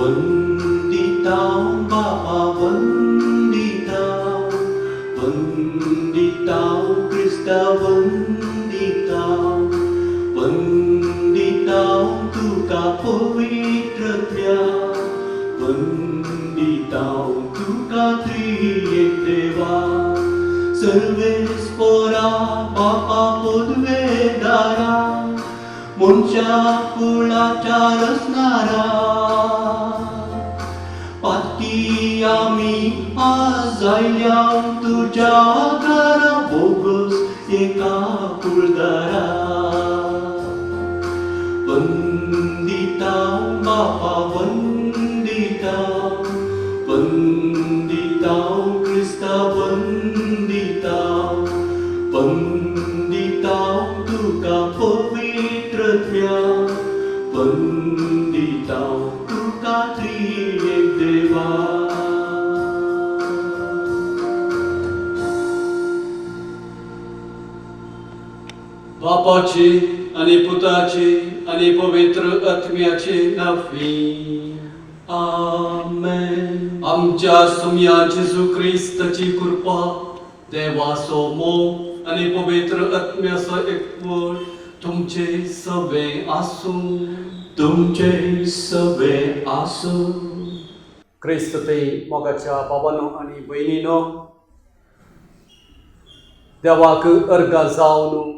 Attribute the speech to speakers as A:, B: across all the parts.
A: Wenditau Bapa wenditau, wenditau Krista wenditau, wenditau Tuka pavitratnya, wenditau Tuka Triek Deva, Sarvespora Bapa podvedara, Munca कुळाच्या रचणारा पाती आम्ही आज आयल्या तुझ्या घरा बोगस एका कुळदारा वंदिता बापा वंदिता वंदिता ख्रिस्ता वंदिता वंदिता तुका पवित्रत्या वंदिता तुका त्रिएक देवा बापाचे आणि पुताचे आणि पवित्र आत्म्याचे नावे आमेन. आमच्या सुम्या जेजू ख्रिस्ताची कृपा देवाचो मोग आणि पवित्र आत्म्याचो एकवट तुमचे सवे आसूं. तुमचे सवे आसूं.
B: क्रिस्त ते मोगाच्या बाबांनो आणि बहिणीनो, देवाक अर्घा जावन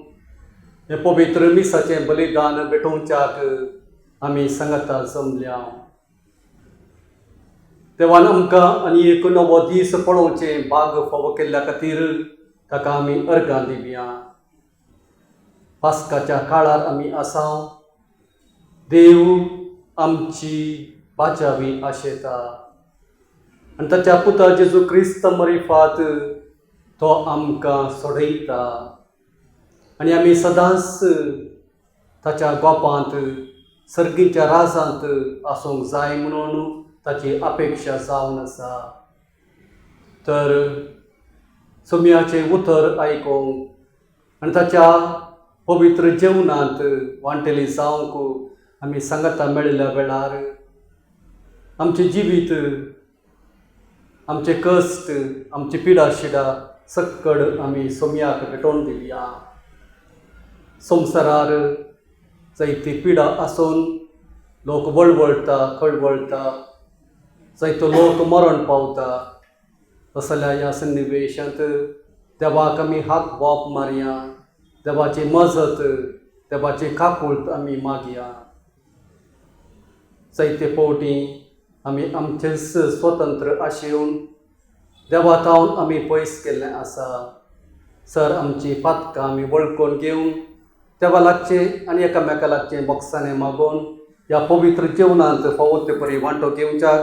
B: हे पवित्र मिसाचें बलिदान भेटोवच्याक आमी सांगता जमल्या. देवान आमकां आनी एक नवो दीस पळोवचें भाग फावो केल्ल्या खातीर ताका आमी अर्घां दिवया. पास्काच्या काळार आमी आसा. देव आमची बाचावी आशेता आनी ताच्या पुता जेजू क्रिस्त मरिफात तो आमकां सोडयता आनी आमी सदांच ताच्या गोपांत सर्गीच्या राजांत आसूंक जाय म्हणून ताची अपेक्षा जावन आसा. तर सुम्याचें उतर आयकूंक आनी ताच्या पवित्र जेवणांत वांटेली जावंक आमी सांगता मेळिल्ल्या वेळार आमचें जिवीत, आमचे कश्ट, आमची पिडा शिडा सक्कड आमी सुम्याक भेटोवन दिवया. संवसारार जायती पिडा आसून लोक वळवळटा, कळवळटा, जायतो लोक मरण पावता. असल्या ह्या सन्निवेशांत देवाक आमी हाक बोप मारया. देवाची मजत, देवाची काकूळट आमी मागया. जायते फावटी आमी आमचेच स्वतंत्र आशेवन देवातावन आमी पयस केल्लें आसा. सर आमची पातकां आमी वळखून घेवन देवा लागचें आनी एकामेका लागचें मोगसाणें मागून ह्या पवित्र जेवणांत फावो ते परी वांटो घेवच्याक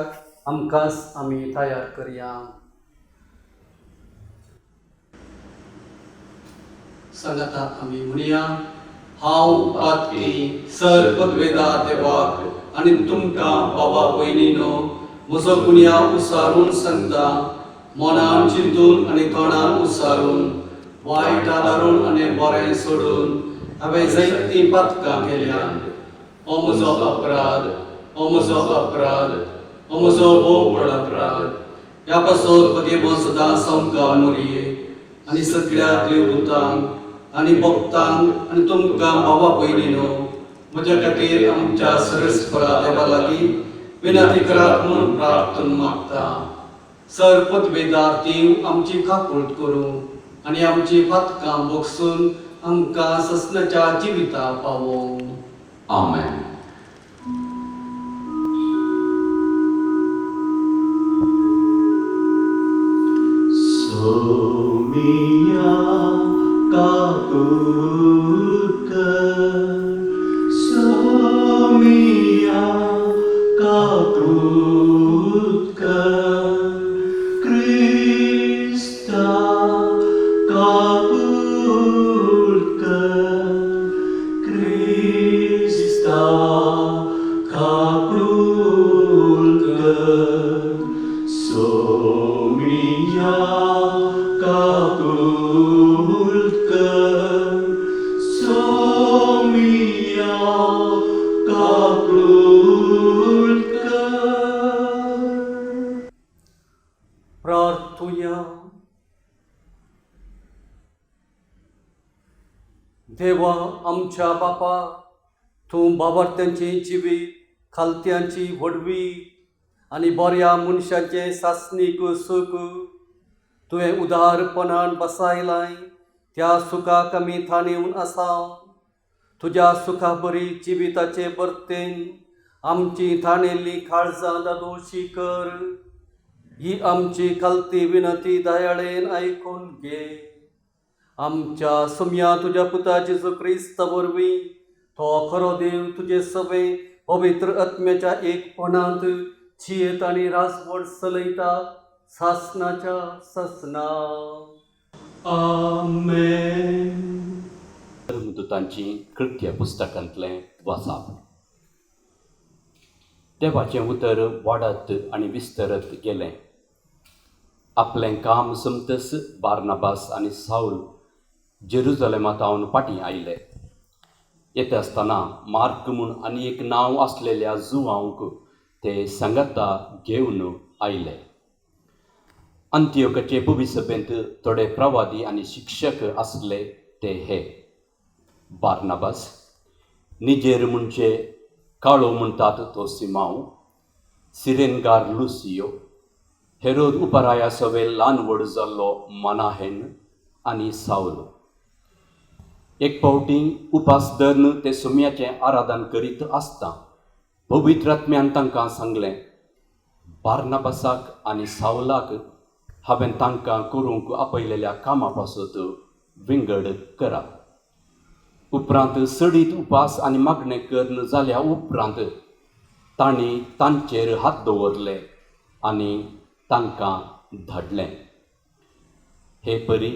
B: आमकांच आमी तयार करया. सांगता आमी म्हणया, हांव पातकी सर पदवेदार देवाक आनी तुमकां बाबा भयणीनो म्हजो गुन्या उसारून सांगता. मनान चिंतून आनी तोंडान उसारून वायट आदारून आनी बरें सोडून हांवें जायतीं पातकां केल्यात. हो म्हजो अपराध, हो म्हजो अपराध, हो म्हजो भोव व्हड अपराध. ह्या पासत देव सदांच आमकां मोरये आनी सगळ्या देवदूतांक आनी भक्तांक आनी तुमकां बाबा भयणीनो म्हज्या खातीर आमच्या सरस्वरा देवा लागीं विनंती करात म्हणून प्रार्थना मागता. सर पदवेदार देव आमची काकूळट करूं आनी आमची पातकां भोगसून आमकां ससनाच्या जिविता पावों.
A: आमेन. सोमिया काकूळट सोमिया काकूळट क्रिस्ता काकूळट क्रिस्ता काकूळट सोमिया काकूळट
B: देवा आमच्या बापा, तूं बाबरत्यांची जिवीत, खालत्यांची वडवी आनी बऱ्या मनशांचे सासणीक सूख तुवें उदारपणान बसायलाय. त्या सुखाक आमी थाणेवन आसा. तुज्या सुखा बरी जिविताचे बर्तेन आमची थाणेल्ली काळजां दादोशी कर. ही आमची खालती विनंती दयाळेन आयकून घे. आमच्या सुम्या तुज्या पुता जेजू क्रिस्त वरवीं तो खरो देव तुजे सवे पवित्र आत्म्याच्या एकपणांत जियेत आनी राजवट चलयता सासणाच्या ससना.
A: आमेन.
C: धर्मदूतांची कृत्य पुस्तकांतलें वाचप. देवाचें उतर वाडत आनी विस्तरत गेलें. आपलें काम समतस बार्नाबास आनी साऊल जेरुजलेमांतावन फाटीं आयले. येता आसतना मार्क म्हूण आनी एक नांव आसलेल्या जुवांक ते सांगाता घेवन आयले. अंत्योकाचे भुविसभेंत थोडे प्रवादी आनी शिक्षक आसले ते हे: बार्नाबास, निजेर म्हणचे काळो म्हणटात तो सिमांव, सिरेनगार लुसियो, हेरोद उपराया सवे ल्हान व्हड जाल्लो मानाहेन आनी साऊल. एक फावटी उपास धरून ते सुम्याचें आराधन करीत आसता पवित्र आत्म्यान तांकां सांगलें, बार्नाबासाक आनी साऊलाक हांवें तांकां करूंक आपयलेल्या कामा पासत विंगड करा. उपरांत सडीत उपास आनी मागणें करून जाल्या उपरांत तांणी तांचेर हात दवरले आनी तांकां धाडलें. हे परी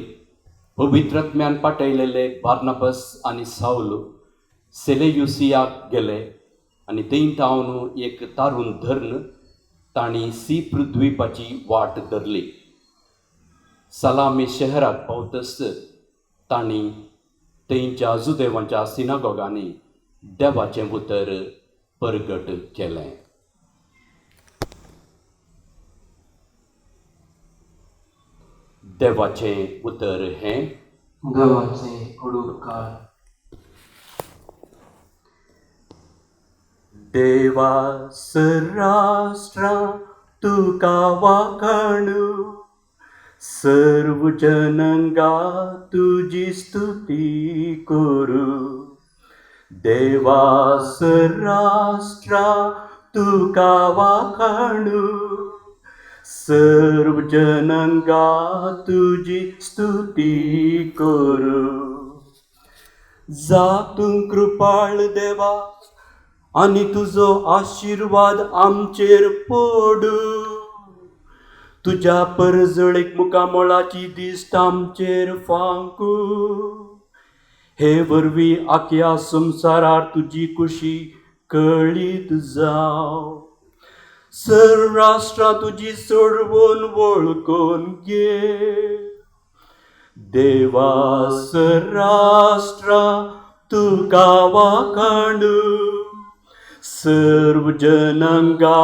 C: पवित्र आत्म्यान पाठयलेले बार्नाबास आनी साऊल सेलेयुसियाक गेले आनी थंय तावन एक तारून धरून तांणी सीप्र द्वीपाची वाट धरली. सलामी शहराक पावतस तांणी थंयच्या जुदेवांच्या सिनागोगांनी देवाचें उतर परगट केलें. देवाचें उतर हें:
D: देवाचे कडूरकार.
B: देवा सर्राष्ट्रा तुका वाखाणू, सर्व जनांगा तुजी स्तुती करू. देवा सर्राष्ट्रा तुका वाखाणू, सर्व जनांगा तुजी स्तुती करू. जातूं कृपाळ देवा आनी तुजो आशिर्वाद आमचेर पडू. तुज्या परजळेक मुखामळाची दिस्त आमचेर फांकू. हे वरवीं आख्या संवसारार तुजी खुशी कळीत जावं. सर्व राष्ट्रां तुजी सोडवून वळखून घे. देवा सर्राष्ट्रा तुका वाखाणू, सर्व जनांगा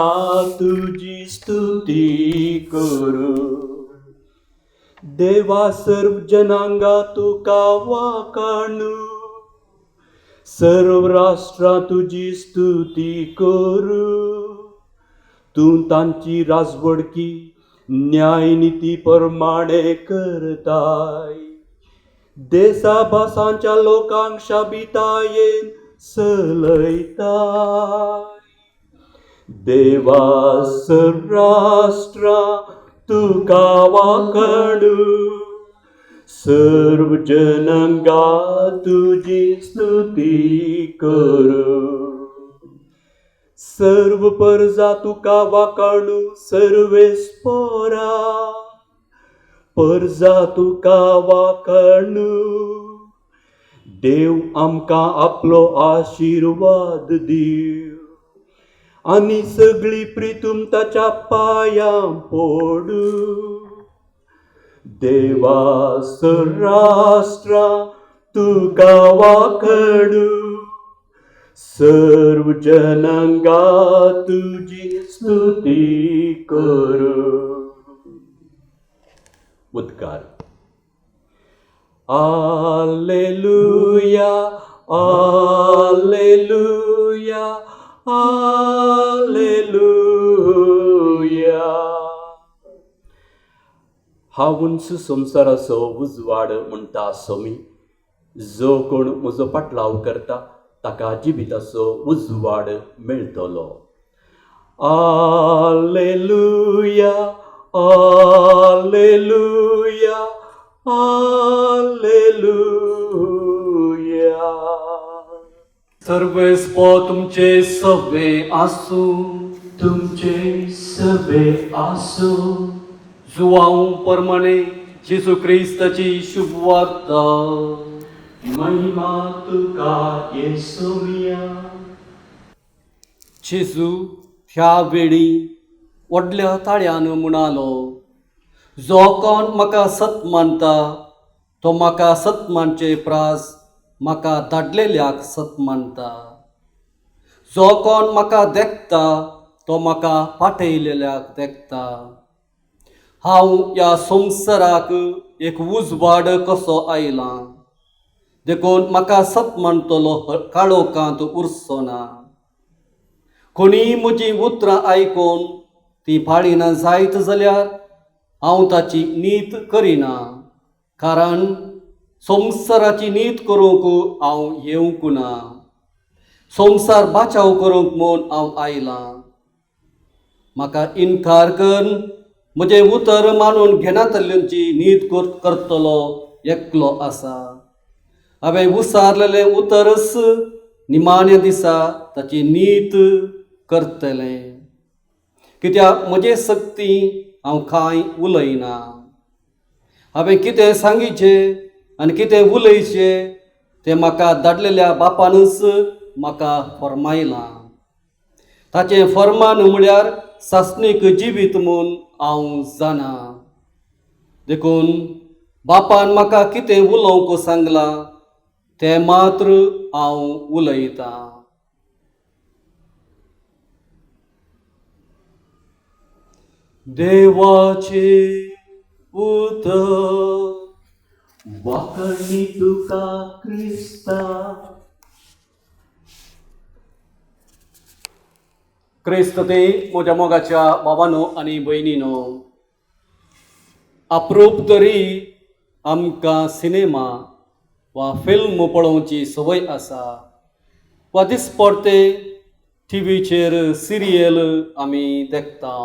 B: तुजी स्तुती करू. देवा सर्व जनांगा तुका वाखाणू, सर्व राष्ट्रां तुजी स्तुती करू. तूं तांची राजवडकी न्याय नीती प्रमाणे करताय. देशा भासांच्या लोकांक शाबितायेन चलयताय. देवा सर्राष्ट्रा तुका वाखाणू, सर्व जनांगा तुजी स्तुती करू. सर्व परजा तुका वाखाणू, सर्वेस्परा परजा तुका वाखाणू. देव आमकां आपलो आशिर्वाद दिव आनी सगळी प्रितूम ताच्या पांयां पडू. देवा सर्राष्ट्रा तुका वाखाणू, सर्व जनांगा तुजी स्तुती करू. उद्गार.
C: Alleluia, Alleluia, Alleluia. हा उंच संसाराचो उजवाड म्हणटा सोमी, जो कोण म्हजो पाटलाव करता ताका जिविताचो उजवाड मेळटलो. Alleluia, Alleluia, Alleluia.
B: सर्वेस्पो तुमचे सवे आसू,
D: तुमचे सभे आसो,
B: जुवांव परमणे जेजू क्रिस्ताची शुभवार्ता.
D: महिमा तुका येसुमिया.
B: जेजू ह्या वेळी व्हडल्या ताळ्यान म्हणालो, जो कोण म्हाका सत मानता तो म्हाका सतमानचे प्रास म्हाका धाडलेल्याक सत मानता. जो कोण म्हाका देखता तो म्हाका पाठयलेल्याक देखता. हांव ह्या संवसाराक एक उजवाड कसो आयलां, देखून म्हाका सत मानतलो काळोखांत उरचो ना. कोणी म्हजी उतरां आयकून ती पाळिना जायत जाल्यार हांव ताची नीत करिना, कारण संवसाराची नीत करूंक हांव येवंक ना. संवसार बाचाव करूंक म्हूण हांव आयलां. म्हाका इन्कार कर, म्हजे उतर मानून घेनातल्यांची नीत करतलो एकलो आसा. हांवें उसारलेलें उतरच निमाण्या दिसा ताची नीत करतलें, कित्याक म्हजे सक्ती हांव कांय उलयना. हांवें कितें सांगिचें आनी कितें उलयचें तें म्हाका धाडलेल्या बापानच म्हाका फर्मायलां. ताचें फर्मान म्हळ्यार सासणीक जिवीत म्हूण हांव जाणा. देखून बापान म्हाका कितें उलोवंक सांगलां तें मात्र हांव उलयतां. देवाचे उतर
D: वाकणी तुका क्रिस्ता.
B: क्रिस्त ते म्हज्या मोगाच्या भावांनो आनी भयणींनो, अप्रूप तरी आमकां सिनेमा वा फिल्म पळोवची संवय आसा, वा दिसपडटे टीव्हीचेर सिरियल आमी देखता.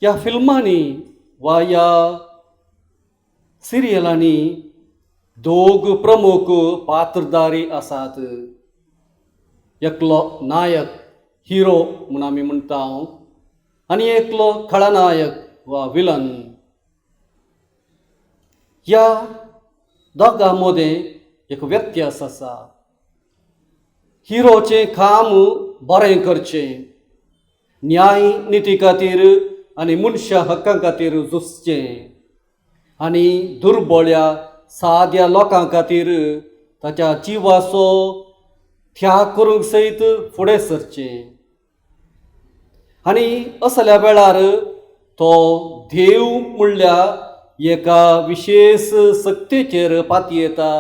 B: ह्या फिल्मांनी वा ह्या सिरियलांनी दोग प्रमुख पात्रधारी आसात. एकलो नायक हिरो म्हूण आमी म्हणटा, आनी एकलो खळनायक वा विलन. ह्या दोगां मदें एक व्यत्यास आसा. हिरोचें काम बरें करचें, न्याय निती खातीर आनी मनशा हक्कां खातीर झुजचें, आनी दुर्बळ्या साद्या लोकां खातीर ताच्या जिवाचो त्याग करूंक सयत फुडें सरचें. आनी असल्या वेळार तो देव म्हणल्या एका विशेष सक्तीचेर पातयेता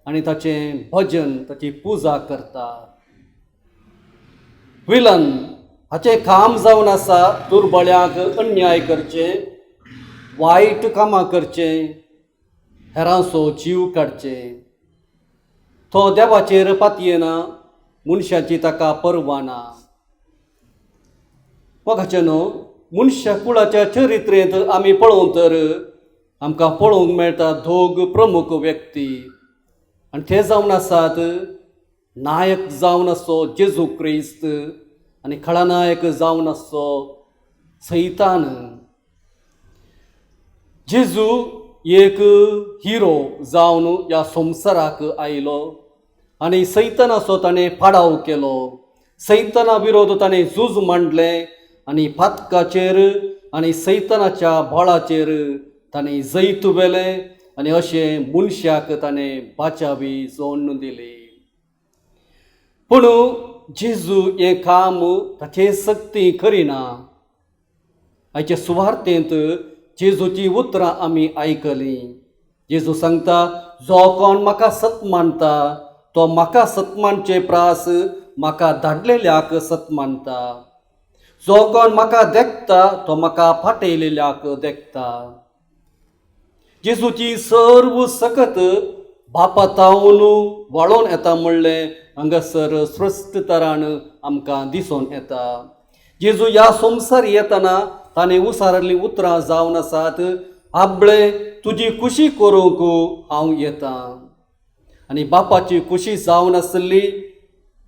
B: आनी ताचें भजन, ताची पुजा करता. विलन हाचें काम जावन आसा दुर्बळ्यांक अन्याय करचें, वायट कामां करचें, हेरांचो जीव काडचें. तो देवाचेर पातयेना, मनशाची ताका पर्वा ना. मोगाचेनो, मनशा कुळाच्या चरित्रेंत आमी पळोवंक तर आमकां पळोवंक मेळटा दोग प्रमुख व्यक्ती, आनी ते जावन आसात नायक जावन आसचो जेजू क्रिस्त आनी खळनायक जावन आसचो सैतान. जेजू एक हिरो जावन ह्या संवसाराक आयलो आनी सैतानाचो ताणें पाडाव केलो. सैताना विरोध ताणें झूज मांडलें आनी फातकाचेर आनी सैतानाच्या बळाचेर ताणें जैत व्हेलें आनी अशें मनशाक ताणें बाचावी जोडून दिली. पूण जेजू हें काम ताचे सक्ती करिना. आयचे सुवार्तेंत जेजूची उतरां आमी आयकलीं. जेजू सांगता, जो कोण म्हाका सत मानता तो म्हाका सतमानचे प्रास म्हाका धाडलेल्याक सत मानता. जो कोण म्हाका देखता तो म्हाका फाटयलेल्याक देखता. जेजूची सर्व सकत बापातावन वाळोवन येता म्हणलें हांगासर स्वस्थ तरान आमकां दिसून येता. जेजू ह्या संवसार येतना ताणें उसारल्लीं उतरां जावन आसात, आबळे तुजी खुशी करूंक हांव येतां. आनी बापाची खुशी जावन आसली.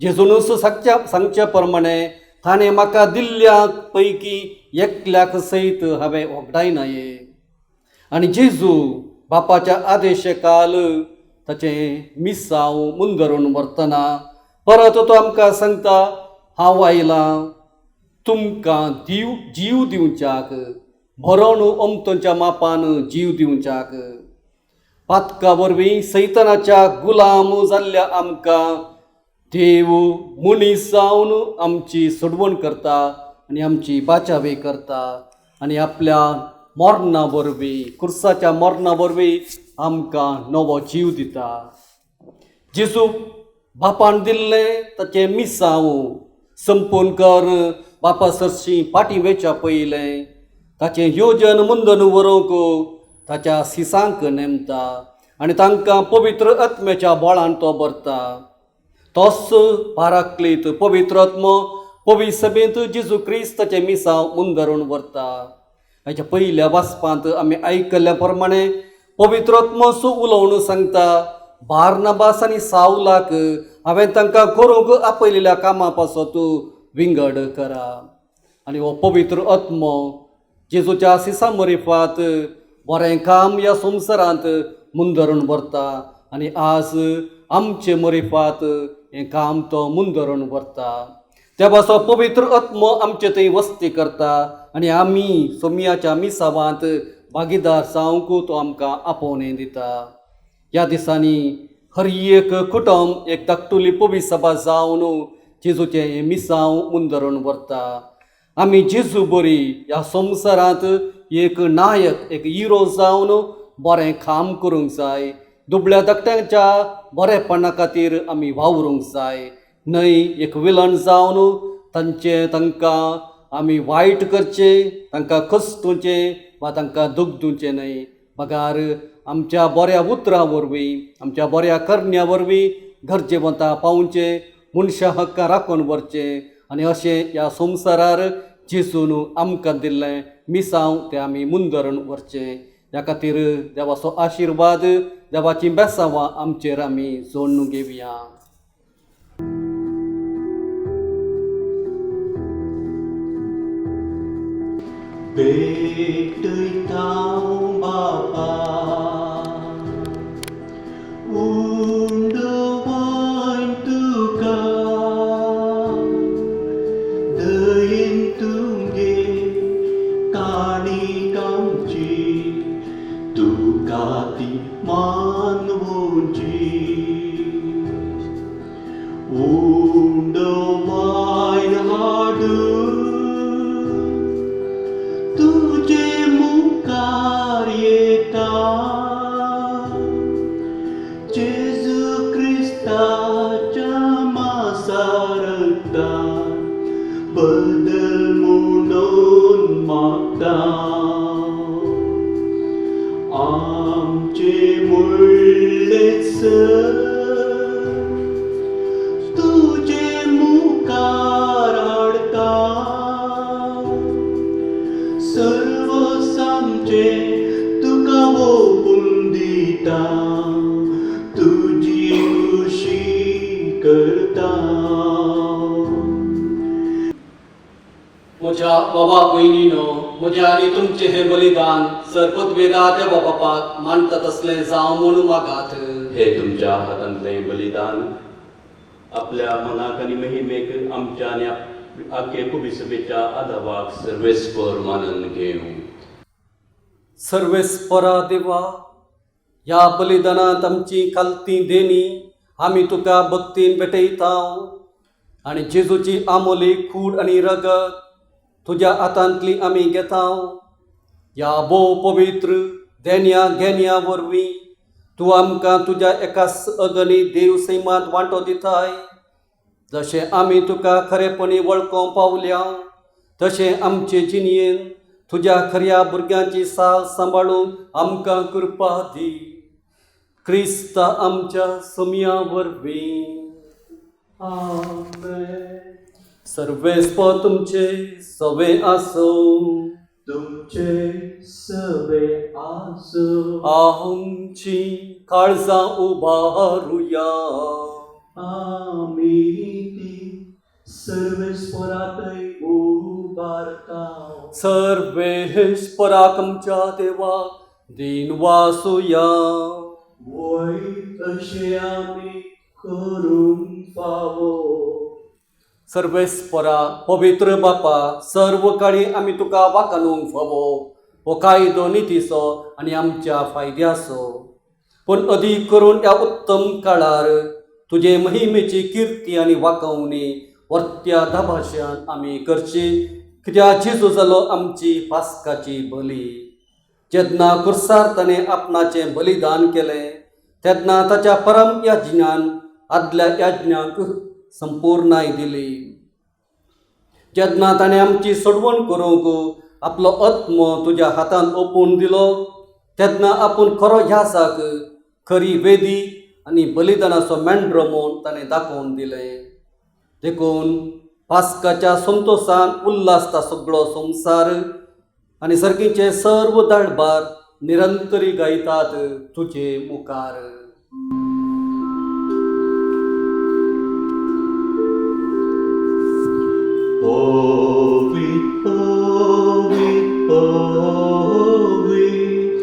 B: जेजूनच सांगचे प्रमाणे ताणें म्हाका दिल्ल्या पैकी एकल्याक सयत हांवें वगडायनाये. आनी जेजू बापाच्या आदेशकाल ताचें मिसांव मुंदरून व्हरतना परत तो आमकां सांगता, हांव आयलां तुमकां जीव दिवच्याक, भरोन अमतोच्या मापान जीव दिवच्याक. पातका वरवीं सैतानाच्या गुलाम जाल्ल्या आमकां देव मनीस जावन आमची सोडवण करता आनी आमची बाचावी करता. आनी आपल्या मरणा वरवीं, क्रुसाच्या मरणा वरवीं आमकां नवो जीव दिता. जेजू बापान दिल्लें ताचें मिसांव संपून कर बापा सरशी फाटीं वेच्या पयलें ताचें येवजन मुंदन व्हरूंक ताच्या सिसांक नेमता आनी तांकां पवित्र आत्म्याच्या बळान तो भरता. तोच पाराक्लीत पवित्र आत्मो पवित्र सभेंत जेजू क्रिस्ताचें मिसांव मुंदरून व्हरता. हाच्या पयल्या वाचपांत आमी आयकल्ल्या प्रमाणे पवित्र आत्मो उलोवन सांगता, बार्नबास आनी सावलाक हांवें तांकां करूंक आपयलेल्या कामा पासत विंगड करा. आनी हो पवित्र आत्मो जेजूच्या सिसां मरिफात बरें काम ह्या संवसारांत मुंदरून व्हरता आनी आज आमचे मरिफात हें काम तो मुंदरून व्हरता. त्या पासो पवित्र आत्मो आमचे थंय वस्ती करता आनी आमी सोमियाच्या मिसावांत भागीदार जावंक तो आमकां आपोवणें दिता. ह्या दिसांनी हर एक कुटुंब एक धाकटुली पवित्र सभा जावन जेजूचें हें मिसांव मुंदरून व्हरता. आमी जेजू बरी ह्या संवसारांत एक नायक, एक हिरो जावन बरें काम करूंक जाय. दुबळ्या धाकट्यांच्या बरेपणा खातीर आमी वावरूंक जाय. न्हय एक विलन जावन तांकां आमी वायट करचें, तांकां कस्तुचें वा तांकां दूख दिवचें न्हय. पगार आमच्या बऱ्या उतरां वरवीं, आमच्या बऱ्या करण्या वरवीं गरजेवंतां पावचें, मनशां हक्कां राखून व्हरचें आनी अशें ह्या संवसारार जेजून आमकां दिल्लें मिसांव तें आमी मुंदरून व्हरचें. ह्या खातीर देवाचो आशिर्वाद, देवाची बेसांवां आमचेर आमी जोडून घेवया.
D: भेटयता बापा उंडवण तुका दयेन तुमगे काणी कामची तुका ती मानवची उंडवण हाडू तुझे मुखार येता जेजू क्रिस्ताच्या मासारता बदल म्हणून मागता आमचे मुळ्ळेच तुझे मुखार हाडता सर्व सामचे तुका ओपून दिता तुजी खुशी करता.
B: म्हज्या बाबा भयणीनो, म्हजें आनी तुमचें हें बलिदान सरपदवेदा देवा बापाक मानता तसलें जावं म्हूण मागात.
C: हे तुमच्या हातांतलें बलिदान आपल्या मनाक आनी महिमेक आमच्या आनी आख्खे कुबीसभेच्या आदावाक सर्वेस्पर मानून घेवं.
B: सर्वेस्परा देवा, ह्या बलिदानांत आमची खालती देणी आमी तुका भक्तीन भेटयता आनी जेजूची आमोली खूड आनी रगत तुज्या हातांतली आमी घेता. ह्या भोव पवित्र देण्या घेण्या वरवीं तूं आमकां तुज्या एकाच अगणी देव सैमांत वांटो दिताय. जशें आमी तुका खरेपणी वळखों पावल्या तशें आमचे जिणयेन तुज्या खऱ्या भुरग्यांची साल सांबाळूंक आमकां कृपा दी. क्रिस्त आमच्या समिया वरवीं.
D: आमेन.
B: सर्वेस्पर तुमचे सवे आसूं.
D: तुमचे सवे आसो.
B: आमची काळजां उबारुया.
D: आमी ती सर्वेस्परातय उबारता.
B: सर्वेस्पराक आमच्या देवाक दिन वासुया.
D: वैत अशें आमी करूंक फावो.
B: सर्वेस्परा पवित्र बापा, सर्व काळी आमी तुका वाखाणूंक फावो. हो कायदो नितीचो आनी आमच्या फायद्याचो. पूण अदीक करून ह्या उत्तम काळार तुजे महिमेची कीर्ती आनी वाखवणी वर्त्या दाभाश्यान आमी करची. कित्याक जेजू जालो आमची पास्काची बली. जेन्ना कुर्सार ताणें आपणाचें बलिदान केलें तेन्ना ताच्या परम याजनान आदल्या याजनाक संपूर्णाय दिली. जेन्ना ताणें आमची सोडवण करूंक आपलो आत्मो तुज्या हातांत ओपून दिलो तेन्ना आपूण खरो ह्यासाक खरी वेदी आनी बलिदानाचो मेंढरो म्हूण ताणें दाखोवन दिलें. देखून पास्काच्या संतोशान उल्हासता सगळो संवसार आनी सर्गीचे सर्व दाळबार निरंतरी गायतात तुजे मुखार.
D: Povit, povit, povit,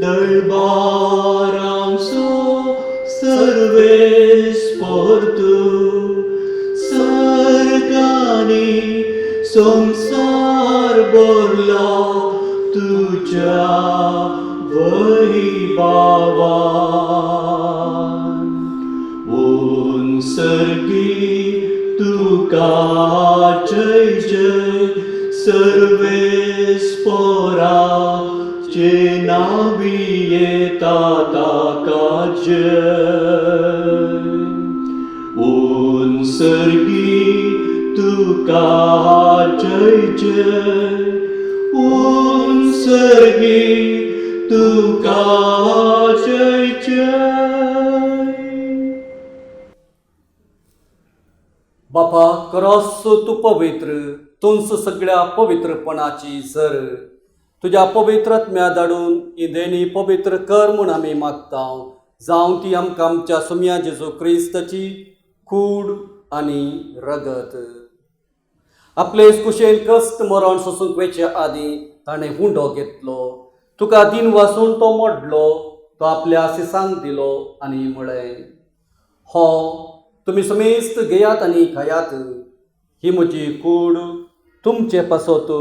D: dălbaram-so सर्वेस्पर तू. सर्गानी संसार भरला तुझ्या वैभवान. सर्गी तुका जय जय सर्वेस्पराचे नावी येता ताका जय. सर्गी तुका जय जय. सर्गी तुका जय जय.
B: बापा खरोच तूं पवित्र. तूंच सगळ्या पवित्रपणाची सर. तुज्या पवित्रत्म्या धाडून ही देणी पवित्र कर म्हूण आमी मागता. जावं ती आमकां आमच्या सुम्या जेजू क्रिस्ताची कूड आनी रगत. आपले कुशेन कश्ट मरण सोसूंक वेचे आदीं ताणें हुंडो घेतलो. तुका दिन वासून तो मोडलो. तो आपल्या सिसांक दिलो आनी म्हळें, हो तुमी समेस्त घेयात आनी खायात. ही म्हजी कूड तुमचे पासत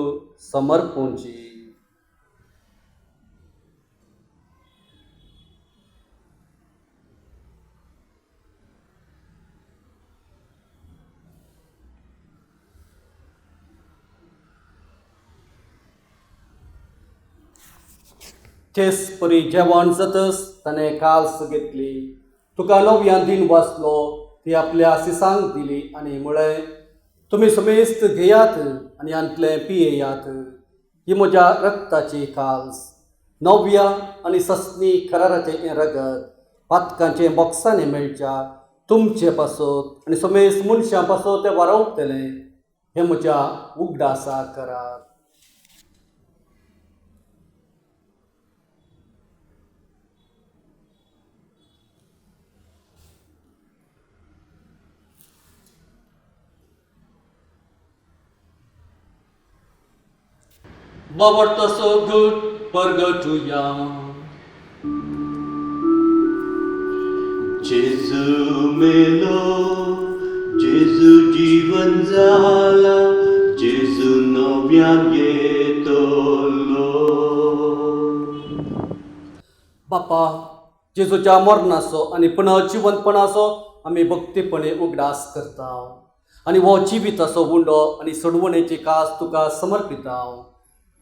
B: समर्पूंची. तेच परी जेवण जातच ताणें काल्स घेतली. तुका नव्यान दिन वाचलो ती आपल्या सिसांक दिली आनी म्हळें, तुमी समेस्त घेयात आनी हांतलें पियेयात. ही म्हज्या रक्ताची काल्स, नव्या आनी सस्नी कराराचें हें रगत पातकांचे बॉक्सांनी मेळच्या तुमचे पासत आनी समेस्त मनशां पासत तें वारवतलें. हें म्हज्या उगडासा करात. बावडतसो घट परगटुया.
D: जेजू मेलो, जेजू जीवन जाला, जेजू नव्यान येतलो.
B: बापा, जेजूच्या मरणाचो आनी पुनर्जिवंतपणाचो आमी भक्तीपणे उगडास करता आनी हो जिविताचो हुंडो आनी सोडवणेची कास तुका समर्पिता.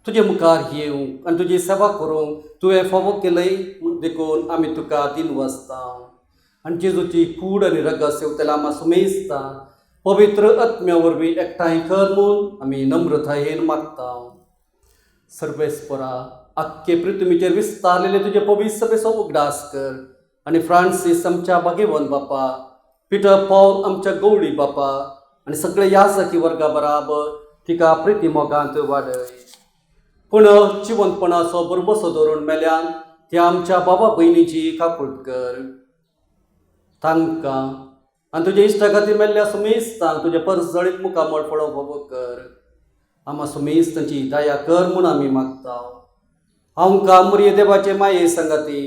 B: तुजे मुखार येवंक आनी तुजी सेवा करूंक तुवें फावो केलय देखून आमी तुका दिन वाजता आनी जेजूची कूड आनी रगत सेवतले आमी सुमेजता पवित्र आत्म्या वरवीं एकठांय कर म्हूण आमी नम्रतायेन मागता. सर्वेस्परा आख्खे पृथ्वीचेर विस्तारलेले तुजे पवित्र सभेचो उगडास कर आनी फ्रांसीस आमच्या भाग्यवान बापा, पिटर पॉल आमच्या गवळी बापा आनी सगळे याजकी वर्गा बराबर तिका प्रिती मोगांत वाडय. पूण जिवंतपणाचो बरबसो धरून मेल्यान त्या आमच्या बाबा भयणीची काकूट कर. तांकां आनी तुजे इश्टा खातीर मेल्ल्या सुमेस्तांक तुजे परजळीत मुखामळ फळो फावो कर. आम्हा सुमेस्तांची दया कर म्हूण आमी मागता. आमकां मरिये देवाचे माये संगाती,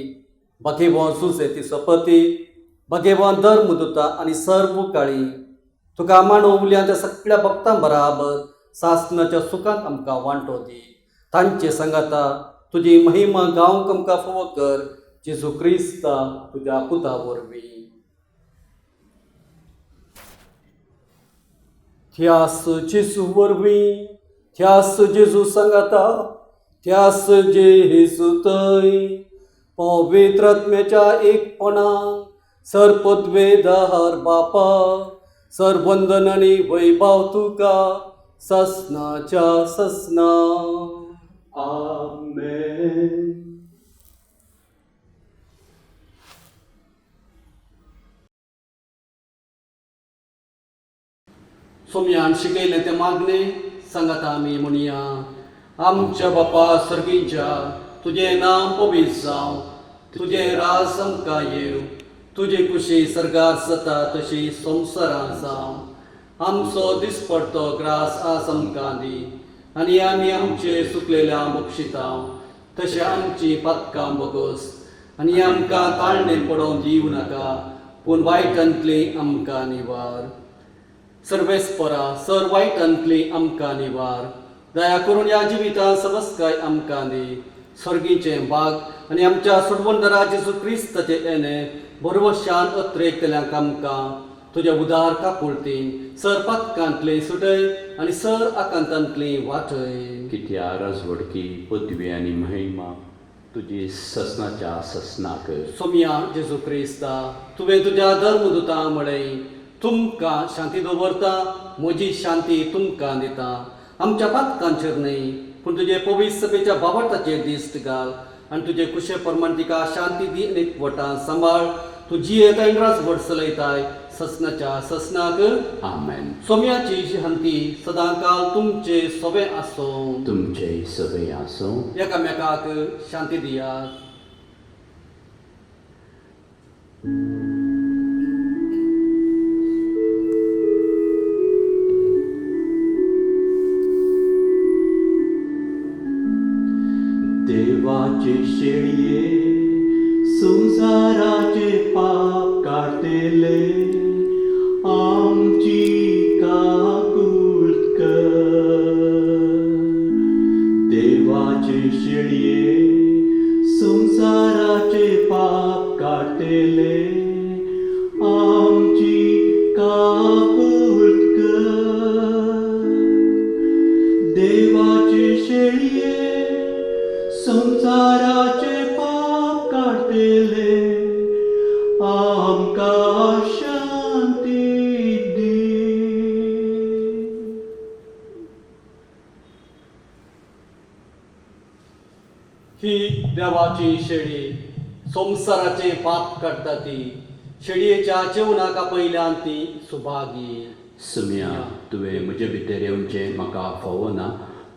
B: भाग्यवान सुजे तिचो पती, भाग्यवान धर्मदूता आनी सर्व काळी तुका मांडव उरल्या त्या सगळ्या भक्तां बराबर सासणाच्या सुखांत आमकां वांटो दी. तांचे संगाता तुजी महिमा गावंक आमकां फावो कर. जेजू क्रिस्ता तुज्या पुता वरवीं. त्यास जेजू वरवीं, त्यास जेजू संगाता, त्यास जेजू थंय पवित्र आत्म्याच्या एकपणान सर्पद्वेदार बापा सरबंधन आनी वैभव तुका ससनाच्या ससना.
D: आमेन.
B: सोम्यान शिकयलें तें मागणे सांगाता आमी म्हणया. आमच्या बापा सर्गीच्या तुजें नांव पवित्र जावं, तुजें राज आमकां येव, तुजी कुशी सर्गार जाता तशी संवसारांत जावं. आमचो दिसपडटो ग्रास आज आमकां दी आनी आमी आमचे चुकलेल्या बक्षिता तशें आमची पातकां बगस आनी आमकां ताळणें पडोवंक दिवं नाका, पूण वायटांतली आमकां निवार. सर्वेस्परा सर वायटांतली आमकां निवार. दया करून ह्या जिवितांत सबस्काय आमकां दी. स्वर्गीचें भाग आनी आमच्या सुडवंदरा जेजू क्रिस्ताचे येणें बरोवशान अत्रेकतल्यांक आमकां तुज्या उदार काकुळतीन सर पातकांतली सुटय आनी सर आकांतांतली वाटय.
C: कित्या राजवडकी पदवी आनी महिमा तुजी ससनाच्या ससनाक.
B: सोम्या जेजू क्रिस्ता तुवें तुज्या धर्मदूतां म्हणय तुमकां शांती दवरता, म्हजी शांती तुमकां दिता. आमच्या पातकांचेर न्हय पूण तुजे पवित्र सभेच्या बाबताचेर दिश्ट घाल आनी तुजे कुशे प्रमाण तिका शांती दी आनी एकवटान सांबाळ. तूं जियेता आनी राजवट चलयताय ससनाच्या ससनाक.
C: आमेन.
B: सोम्याची शांती सदांकाल तुमचे सवे आसूं.
C: तुमचे सगळे आसूं.
B: एकामेकाक शांती दियात.
D: देवाचे शेळये संसाराचे पाप काढतेले आमची काकूट कर. देवाचे शेळये संसाराचे पाप काढतेले आमची काकूट कर. देवाचे शेळये संसाराचे पाप काढतेले आमकां शांती दी.
B: ही देवाची शेळी संसाराचे पाप काडटा ती. शेळयेच्या जेवणाका पयल्यान ती सुभागी.
C: सुम्या तुवें म्हजे भितर येवचें म्हाका फावो ना,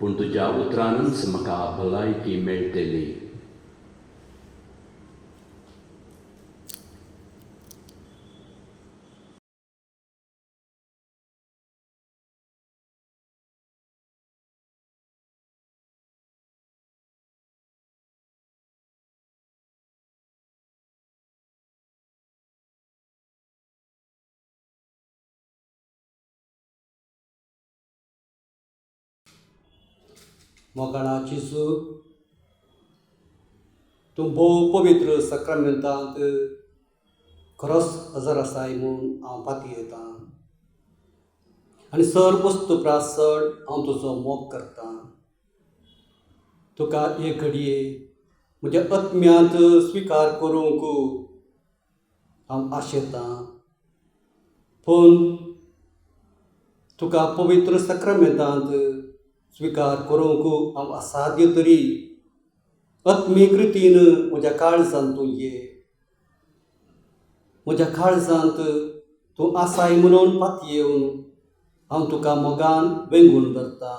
C: पूण तुज्या उतरानच म्हाका भलायकी मेळटली.
B: मोगाळा जेजू तूं भोव पवित्र सक्रामेंतांत खरोच हजर आसाय म्हूण हांव पाती येतां आनी सर वस्तू प्रासड हांव तुजो मोग करतां. तुका एक घडये म्हज्या आत्म्यांत स्विकार करूंक हांव आशेतां, पूण तुका पवित्र सक्रामेंतांत स्विकार करूंक हांव असाध्य तरी आत्मीक रितीन म्हज्या काळजांत तूं ये. म्हज्या काळजांत तूं आसाय म्हणून पातयेवन हांव तुका मोगान वेंगून धरतां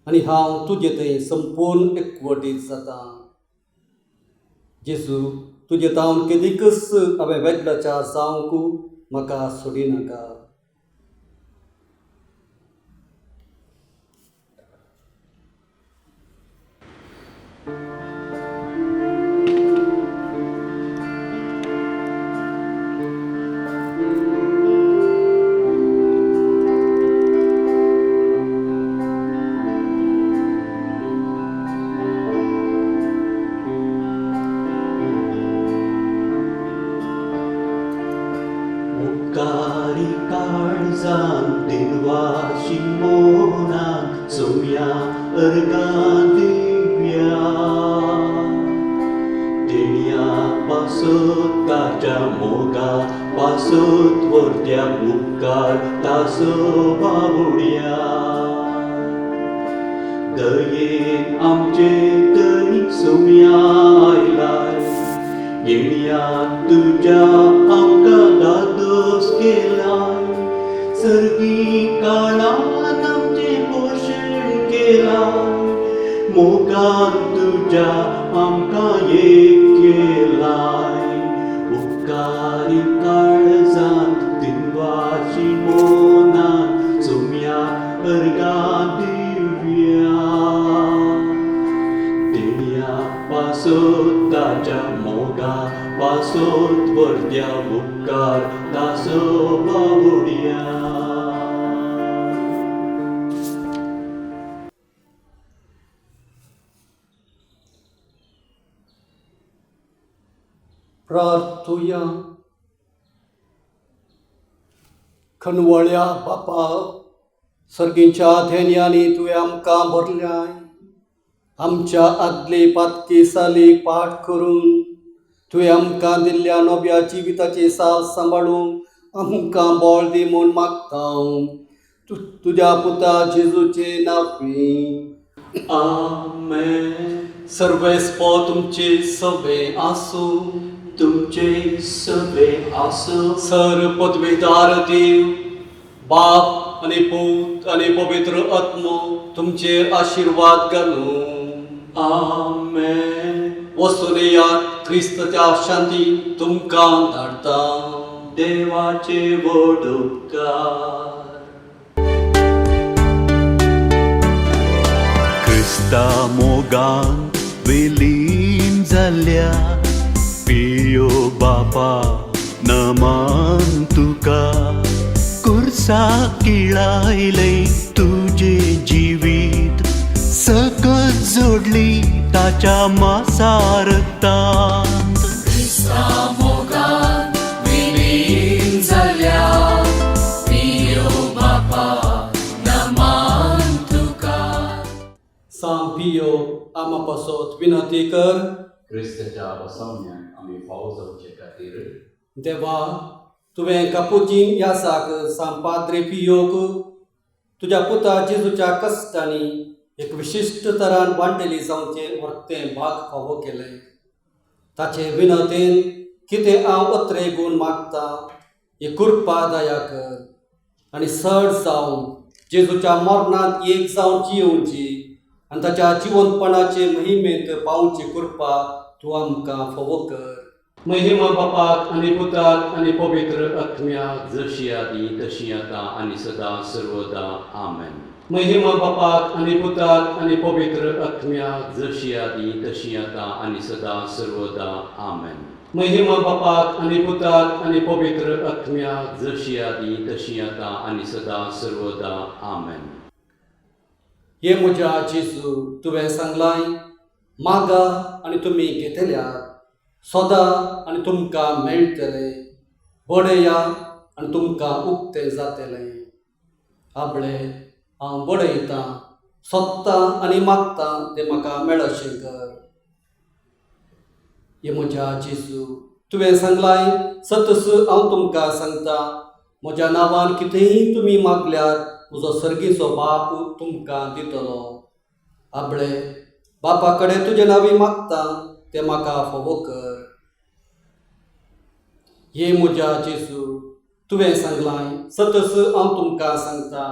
B: आनी हांव तुजे थंय संपूर्ण एकवटीत जातां. जेजू, तुजे तावन केदीकच हांवें वेगळाच्या जावंक म्हाका सोडिनाका.
D: मुखारी काळजांत दिनवाशी मोनाक सोम्या अर्गां दिव्या देणया पासत ताच्या मोगा पासत वर्त्या मुखार तासो बाबुड्या दयेन आमचे तरी सोम्या आयलाय येणयान तुज्या आमकां दादोस केलाय सर्गी काळान आमचे पोशण केलाय मोगान तुज्या आमकां एक केलाय उपकारी काळजांत दिनवाशी मोनान सोम्या अर्गां दिव्या देणया पासत ताच्या मोगा पासत वर्त्या उपकार तासो बाबुड्या.
B: प्रार्थुया. खनवळ्या बापा, सर्गींच्या धेन्यांनी तुवें आमकां भरल्याय. आमच्या आदले पातके सालीक पाठ करून तुवें आमकां दिल्ल्या नव्या जिविताची साल सांबाळूंक आमकां बळ दी म्हूण मागता. तुज्या पुता जेजूचे नांवी.
D: आमेन.
B: सर्वेस्पो तुमचे सवे आसूं.
D: तुमचे सवे आसो.
B: सर पदवीदार देव, बाप आनी पूत आनी पवित्र आत्मो तुमचेर आशिर्वाद घालूं.
D: आमेन.
B: वसुनेयात क्रिस्ताच्या शांती तुमकां धाडटा.
D: देवाचे व्हड उपकार. क्रिस्ता मोगान विलीन जाल्ल्या पियो बापा नमान तुका कुर्सा किळायले तुझे जिवीत सकत जोडली ताच्या मासा रक्तांत.
E: क्रिस्ता मोगान विलीन जाल्ल्या पियो बापा नमान तुका.
B: सांग पियो आमा पासत विनंती कर.
C: क्रिस्ताच्या बसवण्यान आमी फावो जावचे खातीर
B: देवा, तुवें कापुचीन यासाक सांपाद्रे पियोक तुज्या पुता जेजूच्या कश्टांनी एक विशिश्ट तरान वांटेली जावचे वर्तें भाग फावो केलें. ताचे विनतेन कितें हांव अत्रे गूण मागता, ही कृपा दया कर आनी सड जावन जेजूच्या मरणांत एक जावन जियोवची आनी ताच्या जिवंतपणाचे महिमेंत पावची कृपा तूं आमकां फावो कर. महिमा बापाक आनी पुताक आनी पवित्र आत्म्याक
C: जशी आदी तशी आतां आनी सदां सर्वदा आमेन.
B: महिमा बापाक आनी पुताक आनी पवित्र आत्म्याक
C: जशी आदी तशी आतां आनी सदां सर्वदा आमेन.
B: महिमा बापाक आनी पुताक आनी पवित्र आत्म्याक
C: जशी आदी तशी आतां आनी सदां सर्वदा आमेन.
B: हे म्हज्या जेजू, तुवें सांगलाय, मागा आनी तुमी घेतल्यात, सोदा आनी तुमकां मेळटलें, बडया आनी तुमकां उक्तें जातलें. आपले हांव बडयतां सोदता आनी मागता तें म्हाका मेळशें कर. हे म्हज्या जेजू, तुवें सांगलाय, सतस हांव तुमकां सांगता, म्हज्या नांवान कितेंय तुमी मागल्यार म्हजो सर्गीचो बाप तुमकां दितलो. आबळे, बापा कडेन तुजे नांवी मागता तें म्हाका फोव कर. हे म्हज्या जेजू, तुवें सांगलाय, सतस हांव तुमकां सांगता,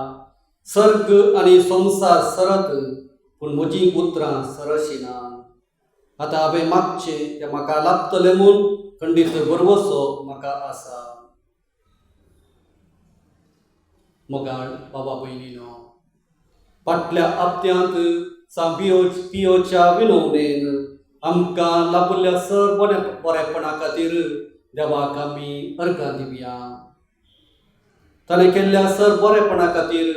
B: सर्ग आनी संवसार सरत पूण म्हजीं उतरां सरशिना. आतां हांवें मागचें तें म्हाका लाभतलें म्हूण खंडीत भरवोसो म्हाका आसा. मोगाळ बाबा भयणीनो, फाटल्या हप्त्यांत पियोच्या विनवणेन आमकां लाभल्या सर बरेपणा खातीर देवाक आमी अर्गां दिवया. ताणें केल्ल्या सर बरेपणा खातीर,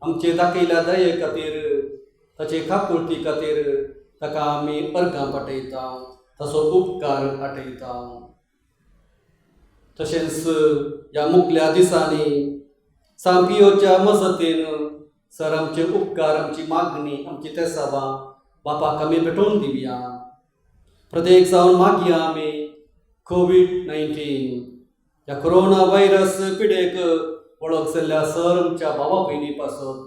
B: आमचे दाखयल्या दये खातीर, ताचे खाकुळटी खातीर ताका आमी अर्गां पाठयता, ताचो उपकार आठयता. तशेंच ह्या मुखल्या दिसांनी पियोच्या मजतीन सर आमचे उपकार, आमची मागणी, आमची तेसावां बापाक आमी भेटोवन दिवया. प्रत्येक जावन मागया आमी कोविड-19 ह्या कोरोना व्हायरस पिडेक वळख जाल्ल्या सर आमच्या भावा भयणी पासत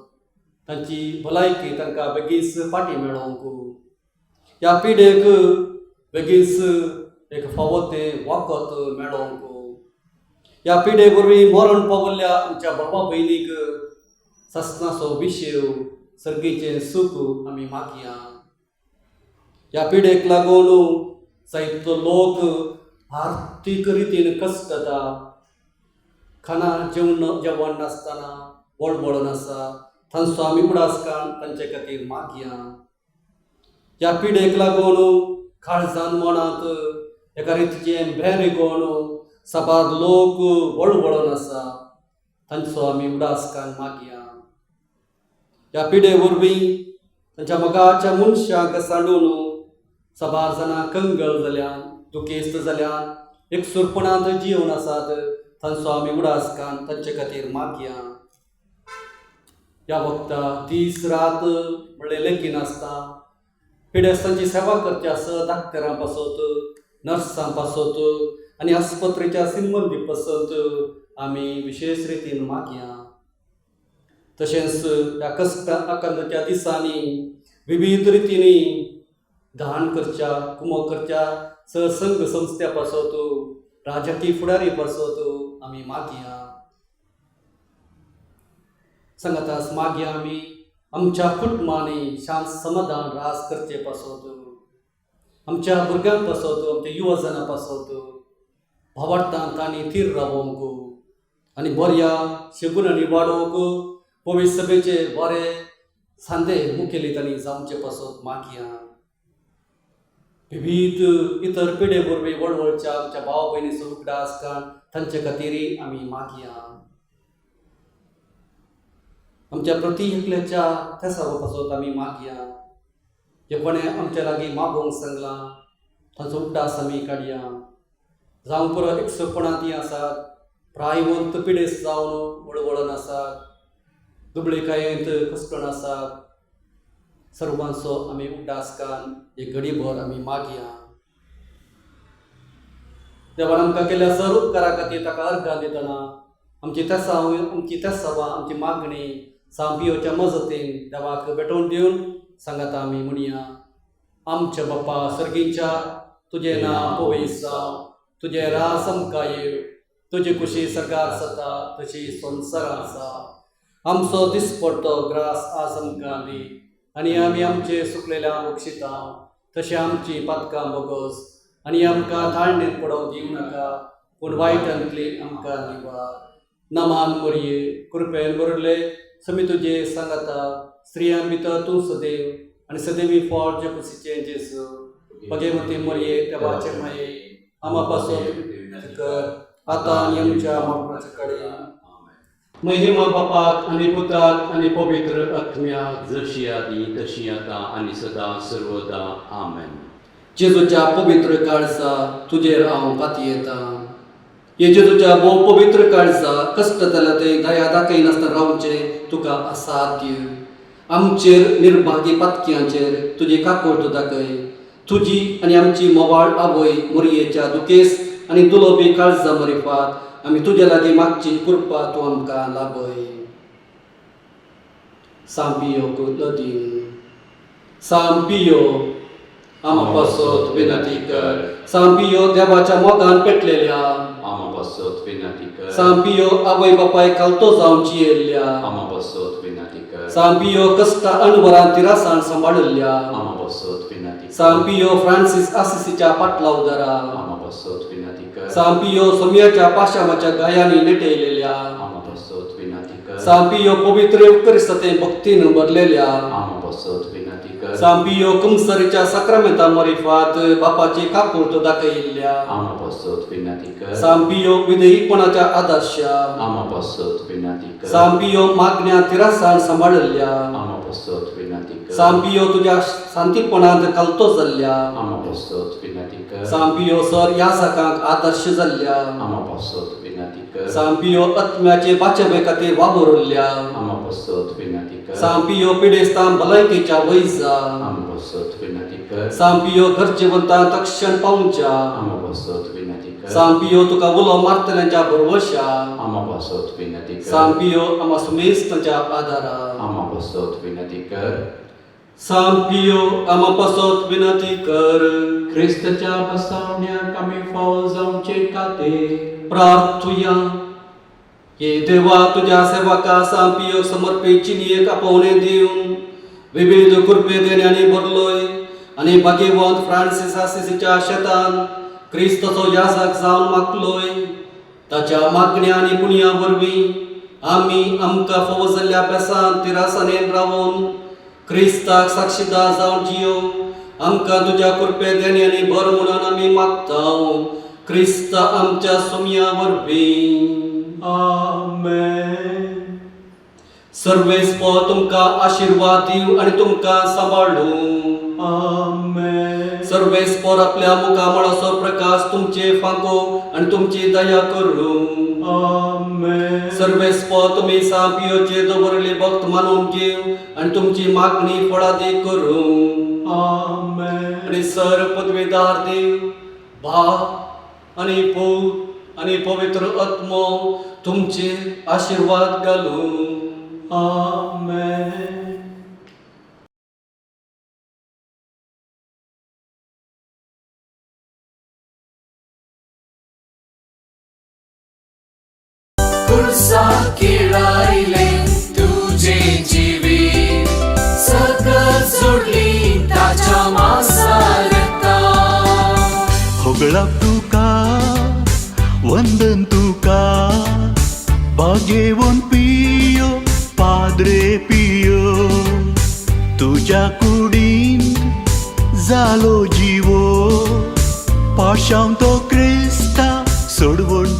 B: तांची भलायकी तांकां बेगीस फाटीं मेळोवंक, ह्या पिडेक बेगीस एक फावो तें वखद मेळोवंक, ह्या पिडे वरवीं मरण पावल्ल्या आमच्या भावा भयणीक सस्नाचो विशेव, सर्गीचें सूख आमी मागया. ह्या पिडेक लागून जायतो लोक आर्थीक रितीन कश्टता, खाना जेवण नासतना वळवळन आसा, तांचो आमी उडासकाण तांचे खातीर मागया. ह्या पिडेक लागून काळजान मनांत एका रितीचें भेरेगोण साबार लोक वळवळन आसा, तांचो आमी उडासकाण मागया. ह्या पिडे वरवीं तांच्या मोगाच्या मनशाक सांडून साबार जाणां कंगळ जाल्यान, दुखेस्त जाल्यान, एकसुरपणांत जिवन आसात, तांचो आमी उडासकाण तांचे खातीर मागया. ह्या वखदां दीस रात म्हणलें लेगीन आसता, पिडेस्तांची सेवा करची आसत, डाक्टरां पासत, नर्सां पासत आनी आस्पत्रेच्या सिंबंदी पासत आमी विशेश रितीन मागया. तशेंच ह्या कश्ट आकांताच्या दिसांनी विविध रितींनी दान करच्या, कुमक करच्या सरसंघ संस्था पासत, राजकीय फुडारी पासत आमी मागया. सांगातास मागया आमी आमच्या कुटुंबांनी शांत समाधान रास करचे पासत, आमच्या भुरग्यां पासत, आमच्या युवजनां पासत भावार्थांत आनी थीर रावोवंक आनी बऱ्या शेगुणांनी वाडोवंक पवित्र सभेचे बरे सांदे मुखेली तांणी जावचे पासत मागया. विविध इतर पिढे वरवीं वळवळच्या आमच्या भाव भयणीचो उगडासकाण तांचे खातीर आमी मागया. आमच्या प्रति एकल्याच्या तेसावा पासत आमी मागया. जे कोणें आमच्या लागीं मागोवंक सांगलां तांचो उगडास आमी काडया. जावं पुरो एकसुरपणांत आसात, प्रायवंत पिडेस जावन वळवळन आसात, दुबळेकायेंत कश्टण आसात, सर्वांचो आमी उगडासकाण एक घडीभर आमी मागया. देवान आमकां केल्ल्या सर उपकारा खातीर ताका अर्गां दितना आमची तेसावां, आमची मागणी पियोच्या मजतीन देवाक भेटोवन दिवन सांगाता आमी म्हणया. आमच्या बापा सर्गीच्या, तुजें नांव पवित्र जावं, तुजें रास आमकां येव, तुजी कुशी सरकार जाता तशी संवसारांत आसा. आमचो दिसपडटो ग्रास आज आमकां दी, आनी आमी आमचे सुकलेल्यांक बक्षिता तशें आमची पातकां बोगस, आनी आमकां ताळणेंत पडोवंक दिवं नाका, पूण वायटांतली आमकां निवार. नमान मोरये, कृपेन भरले समी तुजे सांगाता, स्त्रियां भितर तूं सदैव, आनी सदैवी फळ जे कुशीचें जेसू. भगवती मोरये, देवाचे माये, आमा पासून कर, आतां आनी आमच्या मरणाचे कडेन. महिमा बापाक आनी पुताक आनी पवित्र आत्म्याक,
C: जशी आदी तशी आता आणि सदा सर्वदा आमेन.
B: जेजूच्या पवित्र काळजा तुजेर हांव पातयेता. हे जेजूच्या भोव पवित्र काळजा कश्ट जाल्या ते दया दाखयनासतना रावचे तुका असाध्य. आमचेर निर्भागी पातक्यांचेर तुजी काकूळट दाखय. तुजी आनी आमची मोवाळ आवय मोरयेच्या दुखेस आनी दुलोबी काळजा मरिफात आमी तुजे लागीं मागची कृपा तूं आमकां लाभय. सांपियो लदीन सांपियो आमा पासत विनंती कर. सांपियो देवाच्या मोगान पेटलेल्या
C: आमा पासत विनंती कर.
B: सांपियो आवय बापाय कालतो जावन जियेल्ल्या
C: आमा पासत विनंती कर.
B: सांपियो कष्टा अणभरान तिरासाण सांबाळल्या
C: आमा पासत विनंती कर.
B: सांपियो फ्रांसिस आसिसीच्या पाटला उदारा
C: आमा पासत विनंती कर.
B: सांपियो सोमियाच्या पाशामाच्या गायांनी नेटयलेल्या
C: आमा पासत विनंती कर.
B: सांपियो पवित्र क्रिस्तते भक्तीन भरलेल्या
C: आमा पासत विनंती कर.
B: सांपियो कुमसरीच्या सक्रामेंता मरिफात बापाची काकूळट दाखयिल्ल्या
C: आमा पासत विनंती कर.
B: सांपियो विधेयीपणाच्या आदर्शा
C: आमा पासत विनंती कर.
B: सांपियो मागण्या तिरासाण सांबाळल्या
C: आमा पासत विनंती कर.
B: सांपियो तुझ्या शांतीपणांत कालतो जाल्ल्या
C: आमा पासत विनंती कर.
B: सांपियो सर या सकांक आदर्श जाल्ल्या
C: आमा पासत विनंती कर.
B: सांपियो आत्म्याचे बाचवे खातीर वावरल्या
C: आमा पासत विनंती कर.
B: सांपियो पिडेस्तां भलायकेच्या वैजा
C: आमा पासत विनंती कर.
B: सांपियो गरजेवंतांक तक्षण पावच्या
C: आमा पासत विनंती कर.
B: सांपियो तुका उलो मारतल्यांच्या भरवशा
C: आमा पासत विनंती कर.
B: सांपियो आमा सुमेस्तांच्या आदारा
C: आमा पासत विनंती कर.
B: सांपियो आमा पासत विनंती कर.
A: ख्रिस्ताच्या बसवण्याक आमी फावो जावचे खातीर
B: प्रार्थुया. ये देवा तुझ्या सेवका सांपियो समर्पित चिनयेक आपोवणे दिवन विविध कृपे देण्यानी भरलोय आनी भाग्यवंत फ्रांसिस आसिसीच्या शेतान क्रिस्तचो याजक जावन मागलोय. ताच्या मागण्या आनी पुण्या वरवीं आमी आमकां फावो जाल्ल्या अभ्यासान तिरासानेन रावून क्रिस्ताक साक्षीदार जावन जियो. आमकां तुज्या कृपे देण्यानी भर म्हणून आमी मागतां. क्रिस्त आमच्या सोम्या वरवीं.
A: आमेन.
B: सर्वेस्प तुमकां आशीर्वाद दिव आनी तुमकां सांबाळूं.
A: आमेन.
B: सर्वेस्पर आपल्या मुखामळाचो प्रकाश तुमचे फांको आनी तुमची दया करूं.
A: आमेन.
B: सर्वेस्पर तुमी सांपियोचे दवरले भक्त मानून घेव आनी तुमची मागणी फळादी करूं.
A: आमेन.
B: आनी सर पदवेदार देव बाप आनी पूत आनी पवित्र आत्मो तुमचे आशीर्वाद घालूं.
A: आमेन.
E: खुर्सात केळायले तुझे जिवीत सकल सोडली ताच्या मासारता.
D: होगळाप तुका वंदन तुका भाग्यवन पियो पाद्रे पियो. तुझ्या कुडीन जालो जिवो पाशांव तो क्रिस्ता सोडवून